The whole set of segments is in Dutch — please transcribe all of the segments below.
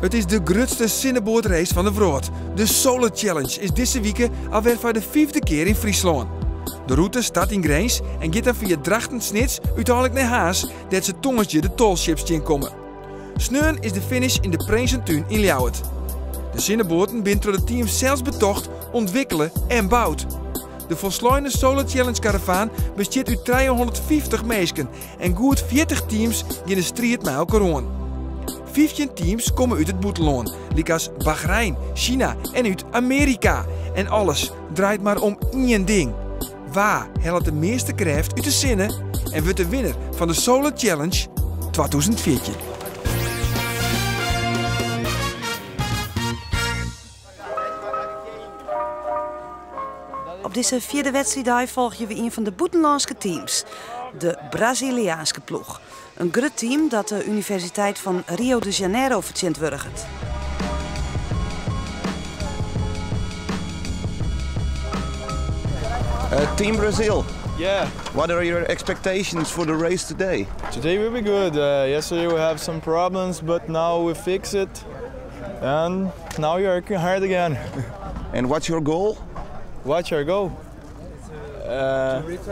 Het is de grootste zinnenboordrace van de wereld. De Solar Challenge is deze week alweer voor de 5e keer in Friesland. De route start in Grijns en gaat dan via Drachten-Snits uiteindelijk naar Haas, dat ze tongensje de tolships komen. Sneun is de finish in de Prinsentuin in Ljouwert. De zinnenboorten zijn door het team zelfs betocht, ontwikkelen en bouwd. De volsluitende Solar Challenge Caravan bestaat uit 350 mensen en goed 40 teams gaan de strijd met elkaar aan. 15 teams komen uit het buitenland, als Bahrein, China en uit Amerika. En alles draait maar om één ding. Waar helpt de meeste kracht uit de zinnen en wordt de winnaar van de Solar Challenge 2014? Op deze vierde wedstrijd volgen we een van de buitenlandse teams, de Braziliaanse ploeg. Een groot team dat de Universiteit van Rio de Janeiro verzint wurgt. Team Brazil. Yeah. What are your expectations for the race today? Today will be good. Yesterday we have some problems, but now we fix it. And now you're working hard again. And what's your goal? What's your goal? To reach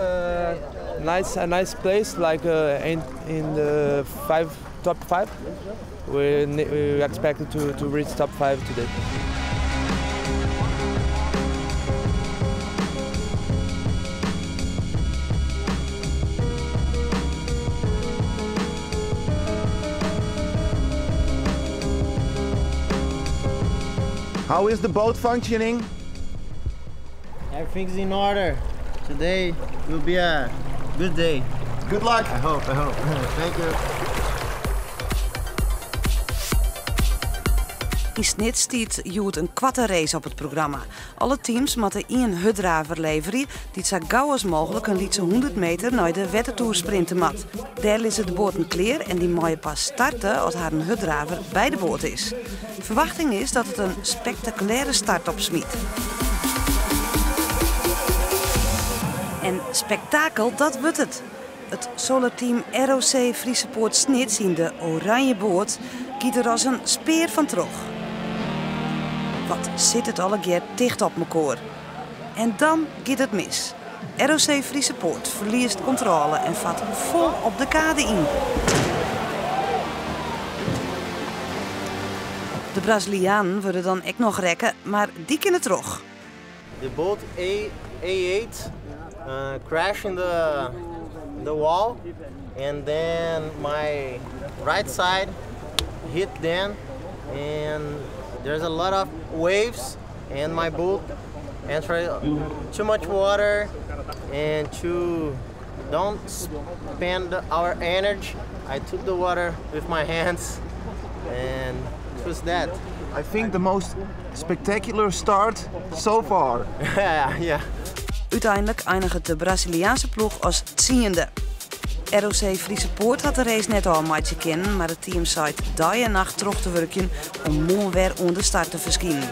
a nice place like in the top five. We expect to reach top 5 today. How is the boat functioning? Everything's in order. Today will be a good day. Good luck. I hope. Thank you. In Snits stiet Joet een kwarte race op het programma. Alle teams moeten één hutdraver leveren die zo gauw als mogelijk een lietse 100 meter naar de wettertoer sprinten mat. Daar liggen de boten klaar en die mag je pas starten als haar een hutdraver bij de boot is. De verwachting is dat het een spectaculaire start opsmiet. En spektakel, dat wordt het. Het solarteam ROC Friesepoort Snits in de oranje boot giet er als een speer van terug. Wat zit het alle keer dicht op elkaar. En dan gaat het mis. ROC Friesepoort verliest controle en vat vol op de kade in. De Brazilianen worden dan ook nog rekken, maar die kunnen terug. The boat A8 crashed in the wall, and then my right side hit them, and there's a lot of waves, and my boat entered too much water, and to don't spend our energy, I took the water with my hands, and it was that. I think the most spectacular start so far. Yeah. Uiteindelijk eindigt de Braziliaanse ploeg als 10e. ROC Friesepoort had de race net al een matje kennen, maar het team zei dag en nacht terug te werken om morgen weer onder de start te verschijnen.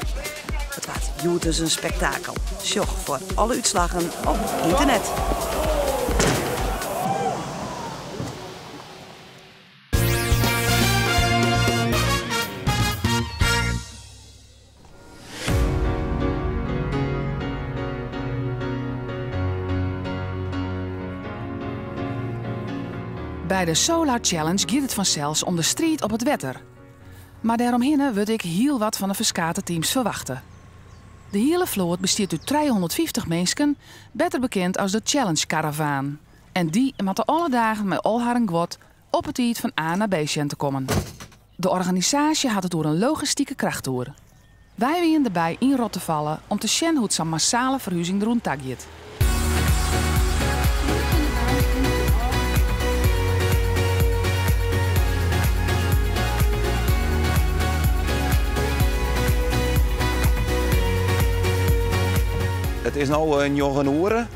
Het was dus een spektakel. Sjoch voor alle uitslagen op internet. Bij de Solar Challenge gaat het vanzelfs om de strijd op het wetter. Maar daaromheen wil ik heel wat van de verskate teams verwachten. De hele vloot bestaat uit 350 mensen, beter bekend als de Challenge Caravan. En die moeten alle dagen met al haar gwot op het tijd van A naar B te komen. De organisatie had het door een logistieke krachttoer. Wij wien erbij in rot te vallen om te zien hoe het zo'n massale verhuizing er rond gaat. Het is nu 9 uur.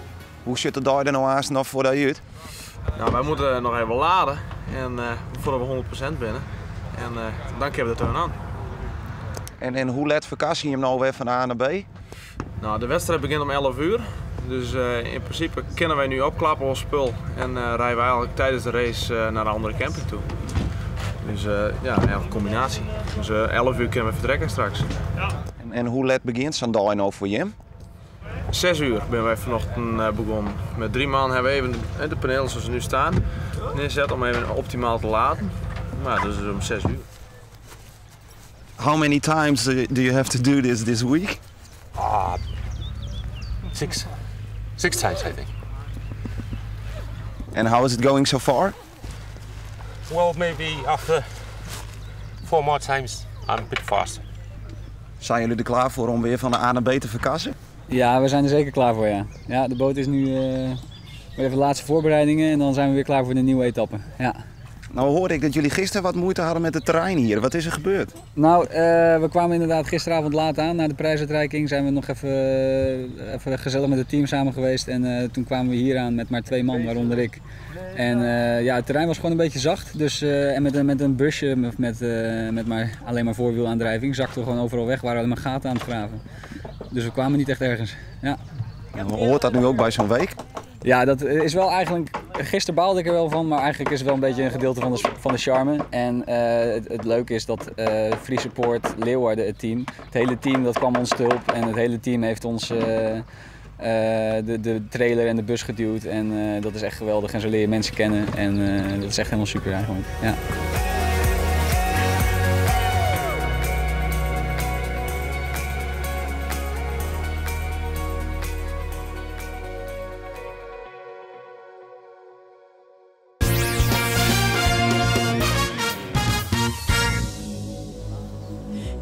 Hoe zit het daar dan nou aan nog voordat je uit? Nou, wij moeten nog even laden en voordat we 100% binnen. En dan kunnen we de turn aan. En hoe laat vakantie je hem nou weer van A naar B? Nou, de wedstrijd begint om 11 uur. Dus in principe kunnen wij nu opklappen ons spul en rijden wij eigenlijk tijdens de race naar de andere camping toe. Dus ja, eigenlijk een combinatie. Dus 11 uur kunnen we vertrekken straks. En hoe laat begint zo'n dag nou voor je? 6 uur ben wij vanochtend begonnen. Met 3 man hebben we even de panelen zoals ze nu staan neerzet om even optimaal te laden. Maar dus om 6 uur. How many times do you have to do this week? 6 times, I think. And how is it going so far? Well, maybe after 4 more times, I'm a bit faster. Zijn jullie er klaar voor om weer van de A naar B te verkassen? Ja, we zijn er zeker klaar voor, ja. Ja, de boot is nu weer even de laatste voorbereidingen en dan zijn we weer klaar voor de nieuwe etappe. Ja. Nou hoorde ik dat jullie gisteren wat moeite hadden met het terrein hier. Wat is er gebeurd? Nou, we kwamen inderdaad gisteravond laat aan. Na de prijsuitreiking zijn we nog even gezellig met het team samen geweest. En toen kwamen we hier aan met maar 2 man, waaronder ik. En ja, het terrein was gewoon een beetje zacht. Dus, en met een busje met maar alleen maar voorwielaandrijving zakten we gewoon overal weg. Waren we maar gaten aan het graven. Dus we kwamen niet echt ergens. Ja. En hoort dat nu ook bij zo'n week? Ja, dat is wel eigenlijk... Gisteren baalde ik er wel van, maar eigenlijk is het wel een beetje een gedeelte van de charme. En het leuke is dat Friese Poort Leeuwarden, het hele team dat kwam ons te hulp. En het hele team heeft ons de trailer en de bus geduwd. En dat is echt geweldig en zo leer je mensen kennen. En dat is echt helemaal super eigenlijk. Ja.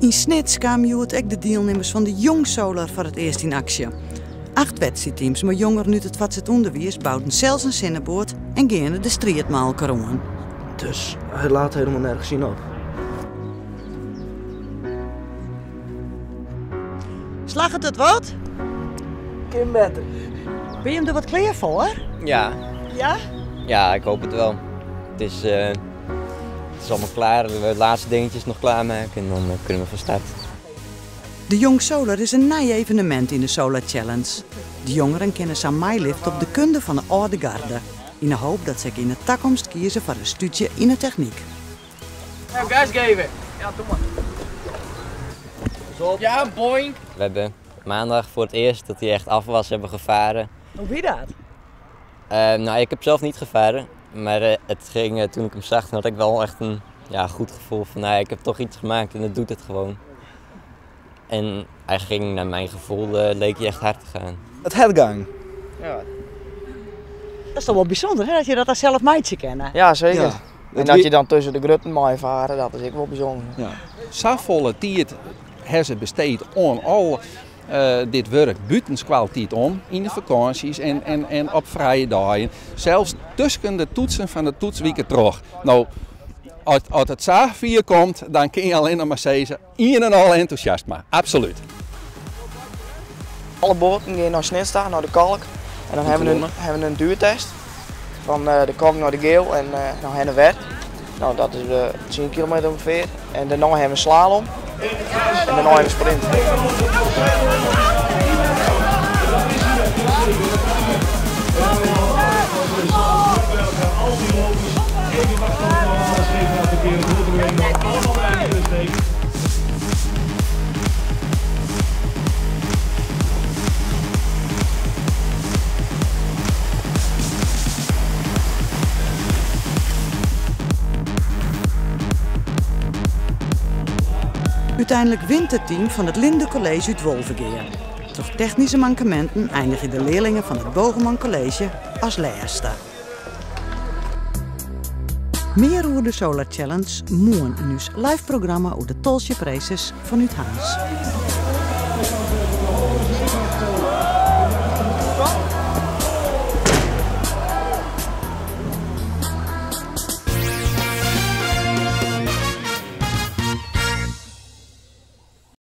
In Snits kwamen ook de deelnemers van de Jong Solar voor het eerst in actie. 8 wedstrijdteams met jongeren uit het wat het onderwijs bouwden zelfs een zinnenboord en gingen de strijdmaalker aan. Dus hij laat helemaal nergens zien op. Slag het wat? Kim beter. Ben je hem er wat klaar voor? Ja. Ja? Ja, ik hoop het wel. Het is allemaal klaar, de laatste dingetjes nog klaarmaken en dan kunnen we van start. De Jong Solar is een nieuw evenement in de Solar Challenge. De jongeren kennen samen meeliften op de kunde van de oude garde. In de hoop dat ze in de toekomst kiezen voor een studie in de techniek. Nou, gas geven. Ja, doe maar. Zo. Ja, boink. We hebben maandag voor het eerst dat hij echt af was hebben gevaren. Hoe wie dat? Nou, ik heb zelf niet gevaren. Maar het ging, toen ik hem zag, had ik wel echt een goed gevoel van ik heb toch iets gemaakt en het doet het gewoon. En hij ging naar mijn gevoel, leek hij echt hard te gaan. Het hergang. Ja. Dat is toch wel bijzonder hè, dat je dat als zelf meidje kennen. Ja, zeker. Ja. En dat je dan tussen de grutten mag varen, dat is ook wel bijzonder. Ja. Zo volle tijd hebben ze besteed aan al dit werk buitenskwaliteit om in de vakanties en op vrije dagen. Zelfs tussen de toetsen van de toetsweken terug. Nou, als het zo vier komt, dan kun je alleen nog maar zeggen, een en al enthousiasme. Absoluut. Alle boten gaan naar Snitsta, naar de kalk. En dan hebben we een duurtest. Van de kalk naar de geel en naar Hennewer. Nou, dat is 10 kilometer ongeveer. En daarna hebben we een slalom. En daarna hebben we een sprint. Uiteindelijk wint het team van het Linde College uit Wolvergeer. Door technische mankementen eindigen de leerlingen van het Bogeman College als laatste. Meer over de Solar Challenge morgen in ons live programma over de Tolsje Prijses vanuit Haans.